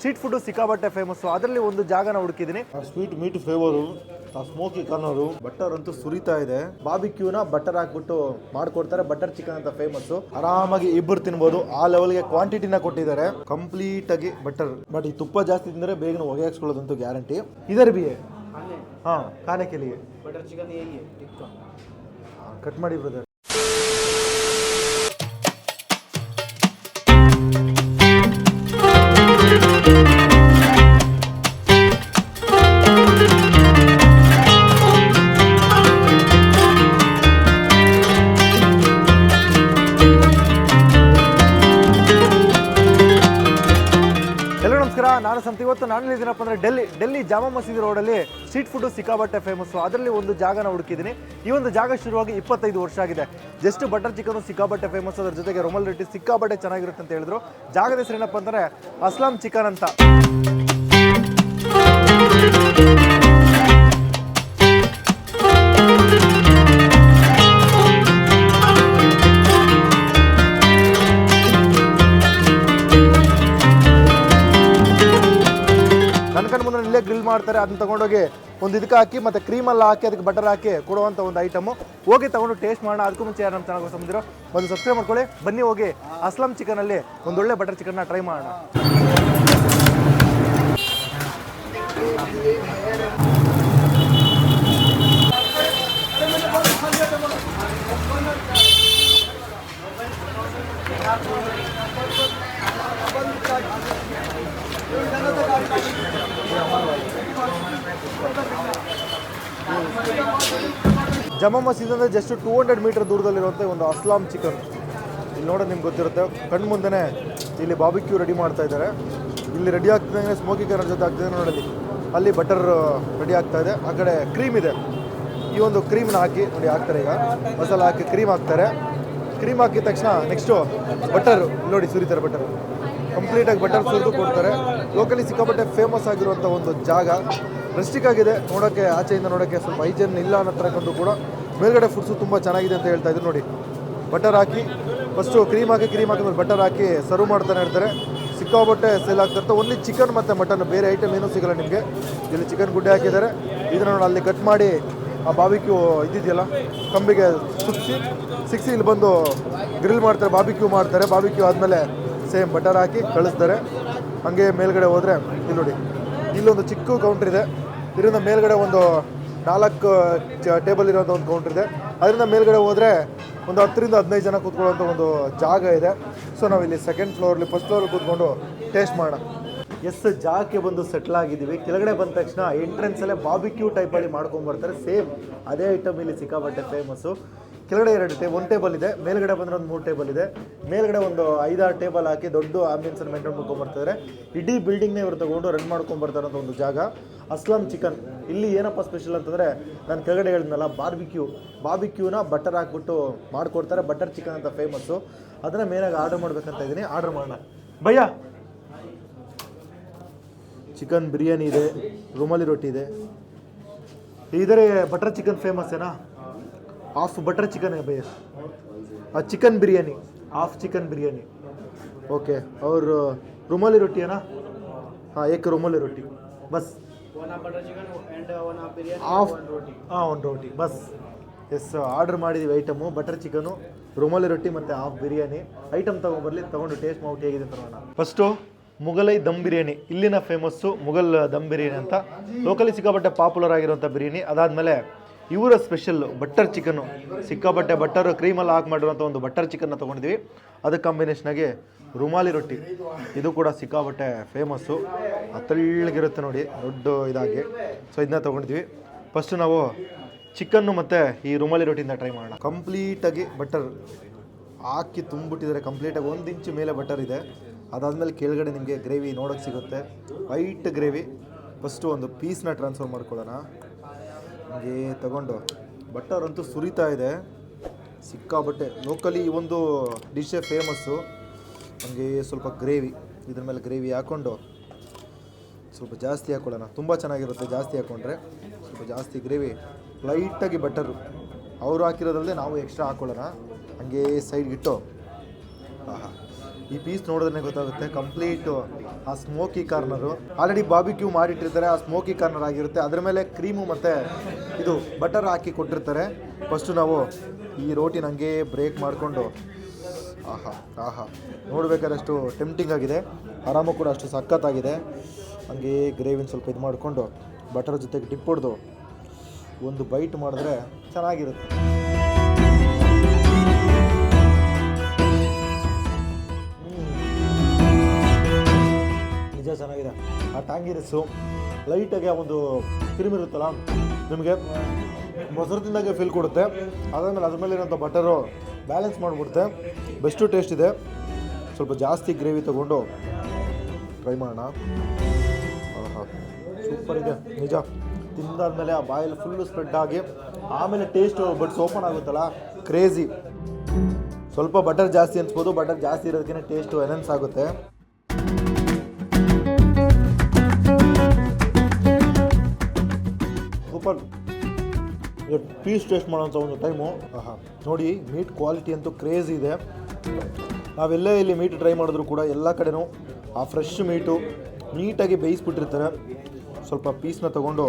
Street food ಸಿಕ್ಕಾಬಟ್ಟೆ famous. ಅದರಲ್ಲಿ ಒಂದು ಜಾಗನ ಹುಡುಕಿದ್ದೀನಿ. Sweet meat flavour, smoky corner, butter ಅಂತೂ ಸುರಿತಾ ಇದೆ. ಬಾರ್ಬಿಕ್ಯೂನ ಬಟರ್ ಹಾಕ್ಬಿಟ್ಟು ಮಾಡ್ಕೊಡ್ತಾರೆ. ಬಟರ್ ಚಿಕನ್ ಅಂತ ಫೇಮಸ್. ಆರಾಮಾಗಿ ಇಬ್ಬರು ತಿನ್ಬೋದು, ಆ ಲೆವೆಲ್ಗೆ ಕ್ವಾಂಟಿಟಿನ ಕೊಟ್ಟಿದ್ದಾರೆ. ಕಂಪ್ಲೀಟ್ ಆಗಿ ಬಟರ್. ಬಟ್ ಈ ತುಪ್ಪ ಜಾಸ್ತಿ ತಿಂದರೆ ಬೇಗ ಹೊಗೆ ಹಾಕ್ಸ್ಕೊಳ್ಳೋದಂತೂ ಗ್ಯಾರಂಟಿ. ಇದರ ಬಿ ಹಾ ಖಾನೆ ಕೇಳಿಗೆ ಬಟರ್ ಚಿಕನ್ ಕಟ್ ಮಾಡಿ ಬ್ರದರ್. ನಾನು ಸಂತ ಇವತ್ತು ನಾನು ಇದ್ದೀನಪ್ಪ ಅಂದರೆ ಡೆಲ್ಲಿ ಜಾಮಾ ಮಸೀದಿ ರೋಡಲ್ಲಿ ಸ್ಟ್ರೀಟ್ ಫುಡ್ ಸಿಕ್ಕಾಬಟ್ಟೆ ಫೇಮಸ್ಸು. ಅದರಲ್ಲಿ ಒಂದು ಜಾಗನ ಹುಡುಕಿದ್ದೀನಿ. ಈ ಒಂದು ಜಾಗ ಶುರುವಾಗಿ 25 ವರ್ಷ ಆಗಿದೆ. ಜಸ್ಟ್ ಬಟರ್ ಚಿಕನ್ ಸಿಕ್ಕಾಬಟ್ಟೆ ಫೇಮಸ್, ಅದ್ರ ಜೊತೆಗೆ ರುಮಾಲ್ ರೊಟ್ಟಿ ಸಿಕ್ಕಾಬಟ್ಟೆ ಚೆನ್ನಾಗಿರುತ್ತೆ ಅಂತ ಹೇಳಿದ್ರು. ಜಾಗದ ಹೆಸರು ಏನಪ್ಪ ಅಂದರೆ ಅಸ್ಲಾಂ ಚಿಕನ್ ಅಂತ. ಇಲ್ಲೇ ಗ್ರಿಲ್ ಮಾಡ್ತಾರೆ. ಅದನ್ನ ತಗೊಂಡೋಗಿ ಒಂದು ಇದಕ್ಕೆ ಹಾಕಿ ಮತ್ತೆ ಕ್ರೀಮೆಲ್ಲ ಹಾಕಿ ಅದಕ್ಕೆ ಬಟರ್ ಹಾಕಿ ಕೊಡುವಂಥ ಒಂದು ಐಟಮು. ಹೋಗಿ ತಗೊಂಡು ಟೇಸ್ಟ್ ಮಾಡೋಣ. ಅದಕ್ಕೂ ಮುಂಚೆ ಯಾರು ನಮ್ಮ ಚಾನಲ್ಗೆ ಸಂಬಂಧಿರೋ ಒಂದು ಸಬ್ಸ್ಕ್ರೈಬ್ ಮಾಡ್ಕೊಳ್ಳಿ. ಬನ್ನಿ ಹೋಗಿ ಅಸ್ಲಾಂ ಚಿಕನಲ್ಲಿ ಒಂದೊಳ್ಳೆ ಬಟರ್ ಚಿಕನ್ನ ಟ್ರೈ ಮಾಡೋಣ. ಜಾಮಾ ಮಸೀದಿ ಅಂದರೆ ಜಸ್ಟ್ 200 ಮೀಟರ್ ದೂರದಲ್ಲಿರುವಂಥ ಒಂದು ಅಸ್ಲಾಂ ಚಿಕನ್. ಇಲ್ಲಿ ನೋಡೋದು ನಿಮ್ಗೆ ಗೊತ್ತಿರುತ್ತೆ, ಕಣ್ಣು ಮುಂದೆನೇ ಇಲ್ಲಿ ಬಾರ್ಬಿಕ್ಯೂ ರೆಡಿ ಮಾಡ್ತಾ ಇದ್ದಾರೆ. ಇಲ್ಲಿ ರೆಡಿ ಆಗ್ತಿದ್ದಂಗೆ ಸ್ಮೋಕಿ ಕಾರ್ನರ್ ಜೊತೆ ಆಗ್ತಿದೆ ನೋಡಿ. ಅಲ್ಲಿ ಬಟರ್ ರೆಡಿ ಆಗ್ತಾ ಇದೆ. ಆ ಕಡೆ ಕ್ರೀಮ್ ಇದೆ. ಈ ಒಂದು ಕ್ರೀಮ್ನ ಹಾಕಿ ನೋಡಿ ಹಾಕ್ತಾರೆ. ಈಗ ಮಸಾಲ ಹಾಕಿ ಕ್ರೀಮ್ ಹಾಕ್ತಾರೆ. ಕ್ರೀಮ್ ಹಾಕಿದ ತಕ್ಷಣ ನೆಕ್ಸ್ಟು ಬಟರ್ ನೋಡಿ ಸುರಿತಾರೆ. ಬಟರ್ ಕಂಪ್ಲೀಟಾಗಿ ಬಟರ್ ಸುರಿದು ಕೊಡ್ತಾರೆ. ಲೋಕಲಿ ಸಿಕ್ಕಾಪಟ್ಟೆ ಫೇಮಸ್ ಆಗಿರುವಂಥ ಒಂದು ಜಾಗ. ರೆಸ್ಟಿಕ್ ಆಗಿದೆ ನೋಡೋಕ್ಕೆ, ಆಚೆಯಿಂದ ನೋಡೋಕ್ಕೆ ಸ್ವಲ್ಪ ಹೈಜೀನ್ ಇಲ್ಲ ಅನ್ನೋ ಥರಕ್ಕಂತೂ ಕೂಡ. ಮೇಲ್ಗಡೆ ಫುಡ್ಸು ತುಂಬ ಚೆನ್ನಾಗಿದೆ ಅಂತ ಹೇಳ್ತಾ ಇದ್ರು ನೋಡಿ. ಬಟರ್ ಹಾಕಿ ಫಸ್ಟು ಕ್ರೀಮ್ ಹಾಕಿದ್ಮೇಲೆ ಬಟರ್ ಹಾಕಿ ಸರ್ವ್ ಮಾಡ್ತಾನೆ ಇರ್ತಾರೆ. ಸಿಕ್ಕಾಪಟ್ಟೆ ಸೇಲ್ ಆಗ್ತಿರ್ತಾರೆ. ಓನ್ಲಿ ಚಿಕನ್ ಮತ್ತು ಮಟನ್, ಬೇರೆ ಐಟಮ್ ಏನೂ ಸಿಗೋಲ್ಲ ನಿಮಗೆ. ಇಲ್ಲಿ ಚಿಕನ್ ಗುಡ್ಡೆ ಹಾಕಿದ್ದಾರೆ. ಇದನ್ನು ನೋಡಿ ಅಲ್ಲಿ ಕಟ್ ಮಾಡಿ ಆ ಬಾರ್ಬಿಕ್ಯೂ ಇದ್ದಿದೆಯಲ್ಲ ಕಂಬಿಗೆ ಸಿಕ್ಸಿ ಇಲ್ಲಿ ಬಂದು ಗ್ರಿಲ್ ಮಾಡ್ತಾರೆ, ಬಾರ್ಬಿಕ್ಯೂ ಮಾಡ್ತಾರೆ. ಬಾರ್ಬಿಕ್ಯೂ ಆದಮೇಲೆ ಸೇಮ್ ಬಟರ್ ಹಾಕಿ ಕಳಿಸ್ತಾರೆ. ಹಾಗೆ ಮೇಲ್ಗಡೆ ಹೋದರೆ ಇಲ್ಲಿ ನೋಡಿ, ಇಲ್ಲೊಂದು ಚಿಕ್ಕ ಕೌಂಟ್ರ್ ಇದೆ. ಇದರಿಂದ ಮೇಲ್ಗಡೆ ಒಂದು 4 ಟೇಬಲ್ ಇರೋಂಥ ಒಂದು ಕೌಂಟ್ರ್ ಇದೆ. ಅದರಿಂದ ಮೇಲ್ಗಡೆ ಹೋದರೆ ಒಂದು 10ರಿಂದ 15 ಜನ ಕೂತ್ಕೊಳ್ಳೋಂಥ ಒಂದು ಜಾಗ ಇದೆ. ಸೊ ನಾವಿಲ್ಲಿ ಸೆಕೆಂಡ್ ಫ್ಲೋರ್ಲಿ ಫಸ್ಟ್ ಫ್ಲೋರಲ್ಲಿ ಕೂತ್ಕೊಂಡು ಟೇಸ್ಟ್ ಮಾಡೋಣ. ಜಾಗಕ್ಕೆ ಬಂದು ಸೆಟ್ಲ್ ಆಗಿದ್ದೀವಿ. ಕೆಳಗಡೆ ಬಂದ ತಕ್ಷಣ ಎಂಟ್ರೆನ್ಸಲ್ಲೇ ಬಾರ್ಬಿಕ್ಯೂ ಟೈಪಲ್ಲಿ ಮಾಡ್ಕೊಂಬರ್ತಾರೆ. ಸೇಮ್ ಅದೇ ಐಟಮ್ ಇಲ್ಲಿ ಸಿಕ್ಕಾಪಟ್ಟೆ ಫೇಮಸ್ಸು. ಕೆಳಗಡೆ 1 ಟೇಬಲ್ ಇದೆ, ಮೇಲ್ಗಡೆ ಬಂದರೆ ಒಂದು 3 ಟೇಬಲ್ ಇದೆ. ಮೇಲ್ಗಡೆ ಒಂದು 5-6 ಟೇಬಲ್ ಹಾಕಿ ದೊಡ್ಡ ಆಂಬಿಯನ್ಸನ್ನು ಮೇಂಟೈನ್ ಮಾಡ್ಕೊಂಬರ್ತಾರೆ. ಇಡೀ ಬಿಲ್ಡಿಂಗ್ನೇ ಇವರು ತಗೊಂಡು ರನ್ ಮಾಡ್ಕೊಂಬರ್ತಾರೆ ಅಂತ ಒಂದು ಜಾಗ ಅಸ್ಲಾಂ ಚಿಕನ್. ಇಲ್ಲಿ ಏನಪ್ಪ ಸ್ಪೆಷಲ್ ಅಂತಂದರೆ ನಾನು ಕೆಳಗಡೆ ಹೇಳಿದ್ನಲ್ಲ ಬಾರ್ಬಿಕ್ಯೂನ ಬಟರ್ ಹಾಕ್ಬಿಟ್ಟು ಮಾಡಿಕೊಡ್ತಾರೆ. ಬಟರ್ ಚಿಕನ್ ಅಂತ ಫೇಮಸ್ಸು. ಅದನ್ನು ಮೇನಾಗಿ ಆರ್ಡರ್ ಮಾಡಬೇಕಂತ ಇದ್ದೀನಿ. ಆರ್ಡರ್ ಮಾಡೋಣ ಭಯ್ಯ. ಚಿಕನ್ ಬಿರಿಯಾನಿ ಇದೆ, ರುಮಾಲಿ ರೊಟ್ಟಿ ಇದೆ. ಇದರ ಬಟರ್ ಚಿಕನ್ ಫೇಮಸ್ ಏನಾ? हाफ बटर चिकन है भैया, chicken biryani, half chicken biryani. Okay. और रुमाली रोटी है ना? हाँ, एक रुमाली रोटी बस. One butter chicken and one half biryani, half roti. हाँ, वन रोटी बस. ಎಸ್ ಆರ್ಡರ್ ಮಾಡಿದ್ದೀವಿ ಐಟಮು. ಬಟರ್ ಚಿಕನು, ರುಮಾಲಿ ರೊಟ್ಟಿ ಮತ್ತು ಹಾಫ್ ಬಿರಿಯಾನಿ. ಐಟಮ್ ತೊಗೊಂಡು ಟೇಸ್ಟ್ ಮಾಡ್ಬಿಟ್ಟು ಹೇಗಿದೆ ಅಂತ ನೋಡೋಣ. ಫಸ್ಟು ಮುಗಲೈ ದಮ್ ಬಿರಿಯಾನಿ. ಇಲ್ಲಿನ ಫೇಮಸ್ಸು ಮುಗಲ್ ದಮ್ ಬಿರಿಯಾನಿ ಅಂತ. ಲೋಕಲಿ ಸಿಕ್ಕಾಪಟ್ಟೆ ಪಾಪ್ಯುಲರ್ ಆಗಿರುವಂಥ ಬಿರಿಯಾನಿ. ಅದಾದಮೇಲೆ ಇವರ ಸ್ಪೆಷಲ್ ಬಟರ್ ಚಿಕನ್ನು, ಸಿಕ್ಕಾಪಟ್ಟೆ ಬಟರ್ ಕ್ರೀಮೆಲ್ಲ ಹಾಕಿ ಮಾಡಿರುವಂಥ ಒಂದು ಬಟರ್ ಚಿಕನ್ನ ತೊಗೊಂಡಿದ್ವಿ. ಅದಕ್ಕೆ ಕಾಂಬಿನೇಷನಾಗಿ ರುಮಾಲಿ ರೊಟ್ಟಿ, ಇದು ಕೂಡ ಸಿಕ್ಕಾಪಟ್ಟೆ ಫೇಮಸ್ಸು. ತೆಳ್ಳಗಿರುತ್ತೆ ನೋಡಿ, ದೊಡ್ಡ ಇದಾಗಿ. ಸೊ ಇದನ್ನ ತೊಗೊಂಡಿದ್ವಿ. ಫಸ್ಟು ನಾವು ಚಿಕನ್ನು ಮತ್ತು ಈ ರುಮಾಲಿ ರೊಟ್ಟಿಯಿಂದ ಟ್ರೈ ಮಾಡೋಣ. ಕಂಪ್ಲೀಟಾಗಿ ಬಟರ್ ಹಾಕಿ ತುಂಬಿಟ್ಟಿದ್ದಾರೆ. ಕಂಪ್ಲೀಟಾಗಿ 1 ಇಂಚು ಮೇಲೆ ಬಟರ್ ಇದೆ. ಅದಾದಮೇಲೆ ಕೆಳಗಡೆ ನಿಮಗೆ ಗ್ರೇವಿ ನೋಡೋಕ್ಕೆ ಸಿಗುತ್ತೆ, ವೈಟ್ ಗ್ರೇವಿ. ಫಸ್ಟು ಒಂದು ಪೀಸ್ನ ಟ್ರಾನ್ಸ್ಫರ್ ಮಾಡ್ಕೊಳ್ಳೋಣ. ಹಾಗೆ ತಗೊಂಡು ಬಟರ್ ಅಂತೂ ಸುರಿತಾ ಇದೆ ಸಿಕ್ಕಾಬಟ್ಟೆ. ಲೋಕಲಿ ಈ ಒಂದು ಡಿಶ್ಶೇ ಫೇಮಸ್ಸು. ಹಾಗೆ ಸ್ವಲ್ಪ ಗ್ರೇವಿ, ಇದ್ರ ಮೇಲೆ ಗ್ರೇವಿ ಹಾಕ್ಕೊಂಡು ಸ್ವಲ್ಪ ಜಾಸ್ತಿ ಹಾಕ್ಕೊಳ್ಳೋಣ. ತುಂಬ ಚೆನ್ನಾಗಿರುತ್ತೆ ಜಾಸ್ತಿ ಹಾಕ್ಕೊಂಡ್ರೆ. ಸ್ವಲ್ಪ ಜಾಸ್ತಿ ಗ್ರೇವಿ, ಲೈಟಾಗಿ ಬಟರು ಅವರು ಹಾಕಿರೋದ್ರಲ್ಲೇ ನಾವು ಎಕ್ಸ್ಟ್ರಾ ಹಾಕ್ಕೊಳ್ಳೋಣ. ಹಾಗೆ ಸೈಡ್ಗಿಟ್ಟು ಈ ಪೀಸ್ ನೋಡಿದ್ರೆ ಗೊತ್ತಾಗುತ್ತೆ ಕಂಪ್ಲೀಟು ಆ ಸ್ಮೋಕಿ ಕಾರ್ನರು ಆಲ್ರೆಡಿ ಬಾರ್ಬಿಕ್ಯೂ ಮಾಡಿಟ್ಟಿರ್ತಾರೆ, ಆ ಸ್ಮೋಕಿ ಕಾರ್ನರ್ ಆಗಿರುತ್ತೆ. ಅದರ ಮೇಲೆ ಕ್ರೀಮು ಮತ್ತು ಇದು ಬಟರ್ ಹಾಕಿ ಕೊಟ್ಟಿರ್ತಾರೆ. ಫಸ್ಟು ನಾವು ಈ ರೋಟಿನ ಹಂಗೆ ಬ್ರೇಕ್ ಮಾಡಿಕೊಂಡು ಆಹಾ ಆಹಾ ನೋಡಬೇಕಾದ್ರೆ ಅಷ್ಟು ಟೆಂಪ್ಟಿಂಗ್ ಆಗಿದೆ, ಆರಾಮು ಕೂಡ ಅಷ್ಟು ಸಖತ್ತಾಗಿದೆ. ಹಂಗೆ ಗ್ರೇವಿನ ಸ್ವಲ್ಪ ಇದು ಮಾಡಿಕೊಂಡು ಬಟರ್ ಜೊತೆಗೆ ಡಿಪ್ ಹೊಡೆದು ಒಂದು ಬೈಟ್ ಮಾಡಿದ್ರೆ ಚೆನ್ನಾಗಿರುತ್ತೆ. ನಿಜ ಚೆನ್ನಾಗಿದೆ. ಆ ಟ್ಯಾಂಗಿ ರೈಸು ಲೈಟಾಗಿ ಒಂದು ಕ್ರೀಮ್ ಇರುತ್ತಲ್ಲ, ನಿಮಗೆ ಮೊಸರು ತಿಂದಾಗೆ ಫೀಲ್ ಕೊಡುತ್ತೆ. ಅದಾದಮೇಲೆ ಅದ್ರ ಮೇಲೆ ಇರೋಂಥ ಬಟರು ಬ್ಯಾಲೆನ್ಸ್ ಮಾಡಿಬಿಡುತ್ತೆ. ಬೆಸ್ಟು ಟೇಸ್ಟ್ ಇದೆ. ಸ್ವಲ್ಪ ಜಾಸ್ತಿ ಗ್ರೇವಿ ತೊಗೊಂಡು ಟ್ರೈ ಮಾಡೋಣ. ಆಹಾ ಸೂಪರ್ ಇದೆ ನಿಜ. ತಿಂದಾದ್ಮೇಲೆ ಆ ಬಾಯಲ್ಲಿ ಫುಲ್ಲು ಸ್ಪ್ರೆಡ್ ಆಗಿ ಆಮೇಲೆ ಟೇಸ್ಟು ಬಟ್ಸ್ ಓಪನ್ ಆಗುತ್ತಲ್ಲ, ಕ್ರೇಜಿ. ಸ್ವಲ್ಪ ಬಟರ್ ಜಾಸ್ತಿ ಅನ್ಸ್ಬೋದು, ಬಟರ್ ಜಾಸ್ತಿ ಇರೋದಕ್ಕೆ ಟೇಸ್ಟು ಎನನ್ಸ್ ಆಗುತ್ತೆ. ಸೂಪರ್. ಪೀಸ್ ಟೇಸ್ಟ್ ಮಾಡೋಂಥ ಒಂದು ಟೈಮು ಆಹಾ ನೋಡಿ. ಮೀಟ್ ಕ್ವಾಲಿಟಿ ಅಂತೂ ಕ್ರೇಜಿ ಇದೆ. ನಾವೆಲ್ಲೇ ಇಲ್ಲಿ ಮೀಟ್ ಟ್ರೈ ಮಾಡಿದ್ರು ಕೂಡ ಎಲ್ಲ ಕಡೆನೂ ಆ ಫ್ರೆಶ್ ಮೀಟು ನೀಟಾಗಿ ಬೇಯಿಸ್ಬಿಟ್ಟಿರ್ತಾರೆ. ಸ್ವಲ್ಪ ಪೀಸ್ನ ತೊಗೊಂಡು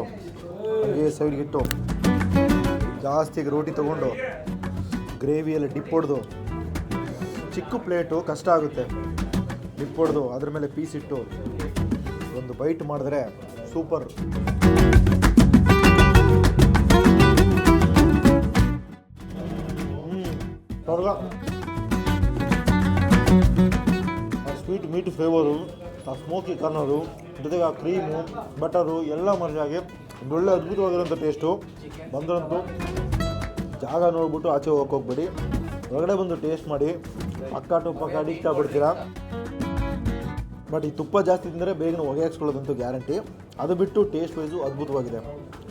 ಹಾಗೆ ಸೈಡ್ಗಿಟ್ಟು ಜಾಸ್ತಿಯಾಗಿ ರೋಟಿ ತೊಗೊಂಡು ಗ್ರೇವಿಯಲ್ಲಿ ಡಿಪ್ ಹೊಡೆದು, ಚಿಕ್ಕ ಪ್ಲೇಟು ಕಷ್ಟ ಆಗುತ್ತೆ, ಡಿಪ್ ಹೊಡೆದು ಅದ್ರ ಮೇಲೆ ಪೀಸ್ ಇಟ್ಟು ಒಂದು ಬೈಟ್ ಮಾಡಿದ್ರೆ ಸೂಪರ್. ಆ ಸ್ವೀಟ್ ಮೀಟ್ ಫ್ಲೇವರು, ಆ ಸ್ಮೋಕಿ ಕಾರ್ನರು ಜೊತೆಗೆ ಆ ಕ್ರೀಮು ಬಟರು ಎಲ್ಲ ಮರ್ಜಾಗಿ ಒಂದು ಒಳ್ಳೆ ಅದ್ಭುತವಾಗಿರೋಂಥ ಟೇಸ್ಟು. ಬಂದ್ರಂತೂ ಜಾಗ ನೋಡ್ಬಿಟ್ಟು ಆಚೆ ಹೋಗ್ಬೇಡಿ, ಹೊರಗಡೆ ಬಂದು ಟೇಸ್ಟ್ ಮಾಡಿ ಪಕ್ಕ ಟು ಪಕ್ಕ ಅಡಿಕ್ಟ್ ಆಗ್ಬಿಡ್ತೀರಾ. ಬಟ್ ಈ ತುಪ್ಪ ಜಾಸ್ತಿ ತಿಂದರೆ ಬೇಗನೆ ಹೊಗೆ ಹಾಕ್ಸ್ಕೊಳ್ಳೋದಂತೂ ಗ್ಯಾರಂಟಿ. ಅದು ಬಿಟ್ಟು ಟೇಸ್ಟ್ ವೈಸು ಅದ್ಭುತವಾಗಿದೆ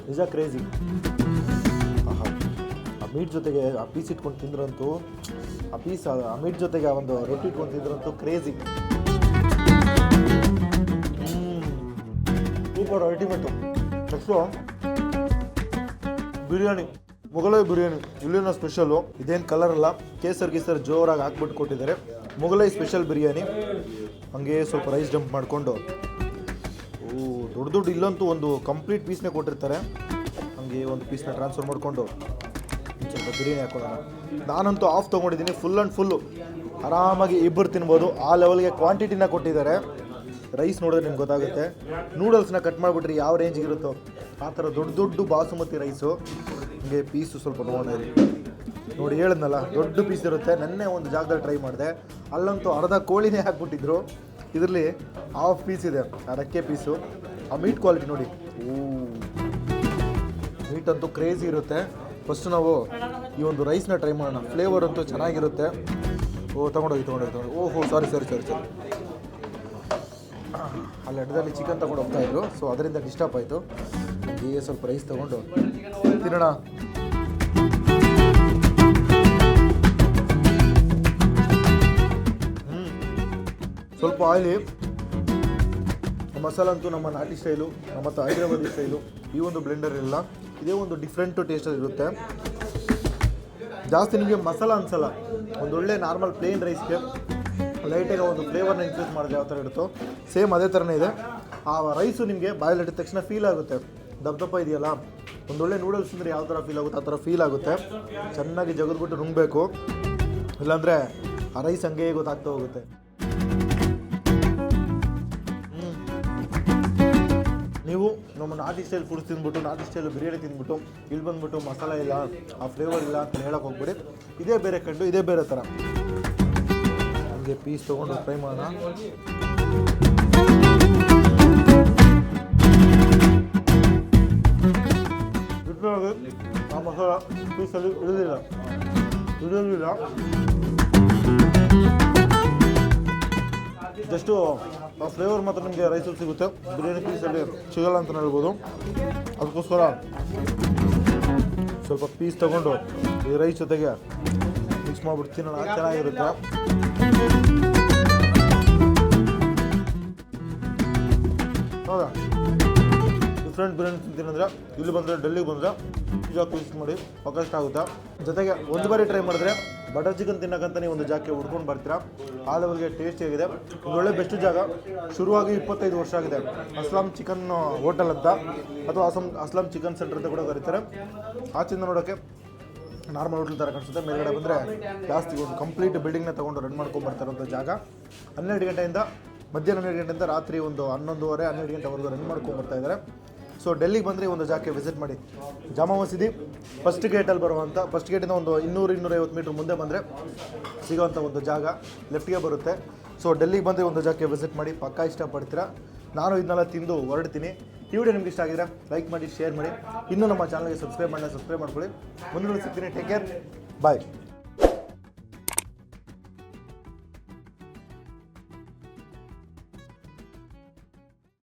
ನಿಜ, ಕ್ರೇಜಿ. ಆಹಾ ಆ ಮೀಟ್ ಜೊತೆಗೆ ಆ ಪೀಸ್ ಇಟ್ಕೊಂಡು ತಿಂದ್ರಂತೂ, ಆ ಮೀಟ್ ಜೊತೆಗೆ ಆ ಒಂದು ರೊಟ್ಟಿ ಇಟ್ಕೊಂಡು ತಿಂದ್ರಂತೂ crazy. Super ultimate. Next biryani, Mughlai biryani ಇಲ್ಲಿನ ಸ್ಪೆಷಲು. ಇದೇನು ಕಲರ್ ಅಲ್ಲ, ಕೇಸರ್ ಜೋರಾಗಿ ಹಾಕ್ಬಿಟ್ಟು ಕೊಟ್ಟಿದ್ದಾರೆ. ಮೊಘಲೈ ಸ್ಪೆಷಲ್ ಬಿರಿಯಾನಿ. ಹಂಗೆ ಸ್ವಲ್ಪ ರೈಸ್ ಡಂಪ್ ಮಾಡಿಕೊಂಡು, ದೊಡ್ಡ ಇಲ್ಲಂತೂ ಒಂದು ಕಂಪ್ಲೀಟ್ ಪೀಸ್ನೇ ಕೊಟ್ಟಿರ್ತಾರೆ. ಹಂಗೆ ಒಂದು ಪೀಸ್ನ ಟ್ರಾನ್ಸ್ಫರ್ ಮಾಡಿಕೊಂಡು ಸ್ವಲ್ಪ ಬಿರಿಯಾನಿ ಹಾಕೊಳ್ಳೋಣ. ನಾನಂತೂ ಆಫ್ ತೊಗೊಂಡಿದ್ದೀನಿ, ಫುಲ್ ಆ್ಯಂಡ್ ಫುಲ್ಲು ಆರಾಮಾಗಿ ಇಬ್ಬರು ತಿನ್ಬೋದು. ಆ ಲೆವೆಲ್ಗೆ ಕ್ವಾಂಟಿಟಿನ ಕೊಟ್ಟಿದ್ದಾರೆ. ರೈಸ್ ನೋಡಿದ್ರೆ ನಿಮ್ಗೆ ಗೊತ್ತಾಗುತ್ತೆ. ನೂಡಲ್ಸ್ನ ಕಟ್ ಮಾಡಿಬಿಟ್ರೆ ಯಾವ ರೇಂಜಿಗೆ ಇರುತ್ತೋ ಆ ಥರ ದೊಡ್ಡ ಬಾಸುಮತಿ ರೈಸು. ಹಂಗೆ ಪೀಸು ಸ್ವಲ್ಪ ನೋಡಿ ಹೇಳಿದ್ನಲ್ಲ, ದೊಡ್ಡ ಪೀಸ್ ಇರುತ್ತೆ. ನೆನ್ನೆ ಒಂದು ಜಾಗದಲ್ಲಿ ಟ್ರೈ ಮಾಡಿದೆ, ಅಲ್ಲಂತೂ ಅರ್ಧ ಕೋಳಿನೇ ಹಾಕ್ಬಿಟ್ಟಿದ್ರು. ಇದರಲ್ಲಿ ಹಾಫ್ ಪೀಸ್ ಇದೆ, ಆ ರೆಕ್ಕೆ ಪೀಸು. ಆ ಮೀಟ್ ಕ್ವಾಲಿಟಿ ನೋಡಿ, ಮೀಟ್ ಅಂತೂ ಕ್ರೇಜಿ ಇರುತ್ತೆ. ಫಸ್ಟ್ ನಾವು ಈ ಒಂದು ರೈಸ್ನ ಟ್ರೈ ಮಾಡೋಣ. ಫ್ಲೇವರ್ ಅಂತೂ ಚೆನ್ನಾಗಿರುತ್ತೆ. ತೊಗೊಂಡೋಗಿ ಓಹೋ ಸಾರಿ ಅಲ್ಲಿ ಅಡ್ಡದಲ್ಲಿ ಚಿಕನ್ ತೊಗೊಂಡು ಹೋಗ್ತಾಯಿದ್ರು, ಸೊ ಅದರಿಂದ ಡಿಸ್ಟರ್ಬ್ ಆಯಿತು. ಹೀಗೆ ಸ್ವಲ್ಪ ರೈಸ್ ತೊಗೊಂಡು ತಿನ್ನೋಣ. ಸ್ವಲ್ಪ ಆಯಿಲಿ. ಮಸಾಲ ಅಂತೂ ನಮ್ಮ ನಾಟಿ ಸ್ಟೈಲು, ಮತ್ತು ಹೈದ್ರಾಬಾದಿ ಸ್ಟೈಲು. ಈ ಒಂದು ಬ್ಲೆಂಡರ್ ಇಲ್ಲ, ಇದೇ ಒಂದು ಡಿಫ್ರೆಂಟು ಟೇಸ್ಟಲ್ಲಿ ಇರುತ್ತೆ. ಜಾಸ್ತಿ ನಿಮಗೆ ಮಸಾಲ ಅನಿಸಲ್ಲ. ಒಂದೊಳ್ಳೆ ನಾರ್ಮಲ್ ಪ್ಲೇನ್ ರೈಸ್ಗೆ ಲೈಟಾಗಿ ಒಂದು ಫ್ಲೇವರ್ನ ಇನ್ಕ್ರೀಸ್ ಮಾಡಿದ್ರೆ ಯಾವ ಥರ ಇರುತ್ತೋ ಸೇಮ್ ಅದೇ ಥರನೇ ಇದೆ. ಆ ರೈಸು ನಿಮಗೆ ಬಾಯಲ್ಲಿ ಇಟ್ಟಿದ ತಕ್ಷಣ ಫೀಲ್ ಆಗುತ್ತೆ. ದಪ್ಪ ಇದೆಯಲ್ಲ, ಒಂದೊಳ್ಳೆ ನೂಡಲ್ಸ್ ಅಂದರೆ ಯಾವ ಥರ ಫೀಲ್ ಆಗುತ್ತೆ ಆ ಥರ ಫೀಲ್ ಆಗುತ್ತೆ. ಚೆನ್ನಾಗಿ ಜಗದ್ಬಿಟ್ಟು ನುಂಗಬೇಕು, ಇಲ್ಲಾಂದರೆ ಆ ರೈಸ್ ಹಂಗೆ ಗೊತ್ತಾಗ್ತಾ ಹೋಗುತ್ತೆ. ನೀವು ನಮ್ಮ ನಾಟಿ ಸ್ಟೈಲ್ ಫುಡ್ಸ್ ತಿಂದ್ಬಿಟ್ಟು, ನಾಟಿ ಸ್ಟೈಲ್ ಬಿರಿಯಾನಿ ತಿಂದ್ಬಿಟ್ಟು ಇಲ್ಲಿ ಬಂದುಬಿಟ್ಟು ಮಸಾಲ ಇಲ್ಲ, ಆ ಫ್ಲೇವರ್ ಇಲ್ಲ ಅಂತ ಹೇಳಕ್ಕೆ ಹೋಗ್ಬಿಡಿ. ಇದೇ ಬೇರೆ ಕಂಡು, ಇದೇ ಬೇರೆ ಥರ. ಹಂಗೆ ಪೀಸ್ ತೊಗೊಂಡು ಫ್ರೈ ಮಾಡೋಣ. ಆ ಮಸಾಲ ಪೀಸಲ್ಲಿ ಇಳಿದಿಲ್ಲ. ಜಸ್ಟು ಆ ಫ್ಲೇವರ್ ಮಾತ್ರ ನಿಮಗೆ ರೈಸಲ್ಲಿ ಸಿಗುತ್ತೆ, ಬಿರಿಯಾನಿ ಪೀಸಲ್ಲಿ ಸಿಗಲ್ಲ ಅಂತ ಹೇಳ್ಬೋದು. ಅದಕ್ಕೋಸ್ಕರ ಸ್ವಲ್ಪ ಪೀಸ್ ತೊಗೊಂಡು ಈ ರೈಸ್ ಜೊತೆಗೆ ಮಿಕ್ಸ್ ಮಾಡಿಬಿಟ್ಟು ತಿನ್ನೋಣ, ಚೆನ್ನಾಗಿರುತ್ತೆ. ಹೌದಾ, ಡಿಫ್ರೆಂಟ್ ಬಿರಿಯಾನಿ ತಿಂತೀನಂದ್ರೆ ಇಲ್ಲಿ ಬಂದರೆ ಡೆಲ್ಲಿಗೆ ಬಂದರೆ ಜಾಕ್ ವಿಸಿಟ್ ಮಾಡಿ ಪಕ್ಕ ಇಷ್ಟ ಆಗುತ್ತೆ. ಜೊತೆಗೆ ಒಂದು ಬಾರಿ ಟ್ರೈ ಮಾಡಿದ್ರೆ ಬಟರ್ ಚಿಕನ್ ತಿನ್ನೋಕ್ಕಂತಲೇ ಒಂದು ಜಾಗಕ್ಕೆ ಹುಡ್ಕೊಂಡು ಬರ್ತೀರಾ. ಆ ಲೆವೆಲ್ಗೆ ಟೇಸ್ಟಿಯಾಗಿದೆ. ಒಂದು ಒಳ್ಳೆ ಬೆಸ್ಟ್ ಜಾಗ. ಶುರುವಾಗಿ 25 ವರ್ಷ ಆಗಿದೆ. ಅಸ್ಲಾಂ ಚಿಕನ್ ಹೋಟೆಲ್ ಅಂತ ಅಥವಾ ಅಸ್ಲಾಂ ಚಿಕನ್ ಸೆಂಟರ್ ಅಂತ ಕೂಡ ಕರೀತಾರೆ. ಆಚಿಂದ ನೋಡೋಕ್ಕೆ ನಾರ್ಮಲ್ ಹೋಟೆಲ್ ಥರ ಕಾಣಿಸುತ್ತೆ. ಮೇಲ್ಗಡೆ ಬಂದರೆ ಜಾಸ್ತಿ ಒಂದು ಕಂಪ್ಲೀಟ್ ಬಿಲ್ಡಿಂಗ್ನ ತೊಗೊಂಡು ರನ್ ಮಾಡ್ಕೊಂಡು ಬರ್ತಾರಂಥ ಜಾಗ. 12 ಗಂಟೆಯಿಂದ ಮಧ್ಯಾಹ್ನ 12 ಗಂಟೆಯಿಂದ ರಾತ್ರಿ ಒಂದು 11:30 12 ಗಂಟೆವರೆಗೂ ರನ್ ಮಾಡ್ಕೊಂಡು ಬರ್ತಾ ಇದ್ದಾರೆ. ಸೊ ಡೆಲ್ಲಿಗೆ ಬಂದರೆ ಒಂದು ಜಾಗಕ್ಕೆ ವಿಸಿಟ್ ಮಾಡಿ. ಜಾಮಾ ಮಸೀದಿ ಫಸ್ಟ್ ಗೇಟಲ್ಲಿ ಬರುವಂಥ ಫಸ್ಟ್ ಗೇಟಿಂದ ಒಂದು 200-250 ಮೀಟ್ರ್ ಮುಂದೆ ಬಂದರೆ ಸಿಗೋವಂಥ ಒಂದು ಜಾಗ ಲೆಫ್ಟ್ಗೆ ಬರುತ್ತೆ. ಸೊ ಡೆಲ್ಲಿಗೆ ಬಂದರೆ ಒಂದು ಜಾಗಕ್ಕೆ ವಿಸಿಟ್ ಮಾಡಿ, ಪಕ್ಕಾ ಇಷ್ಟಪಡ್ತೀರಾ. ನಾನು ಇದನ್ನೆಲ್ಲ ತಿಂದು ಹೊರಡ್ತೀನಿ. ಈ ವಿಡಿಯೋ ನಿಮ್ಗೆ ಇಷ್ಟ ಆಗಿದ್ರೆ ಲೈಕ್ ಮಾಡಿ, ಶೇರ್ ಮಾಡಿ. ಇನ್ನೂ ನಮ್ಮ ಚಾನಲ್ಗೆ ಸಬ್ಸ್ಕ್ರೈಬ್ ಮಾಡ್ಕೊಳ್ಳಿ. ಮುಂದಿನ ಸಿಗ್ತೀನಿ. ಟೇಕ್ ಕೇರ್, ಬಾಯ್.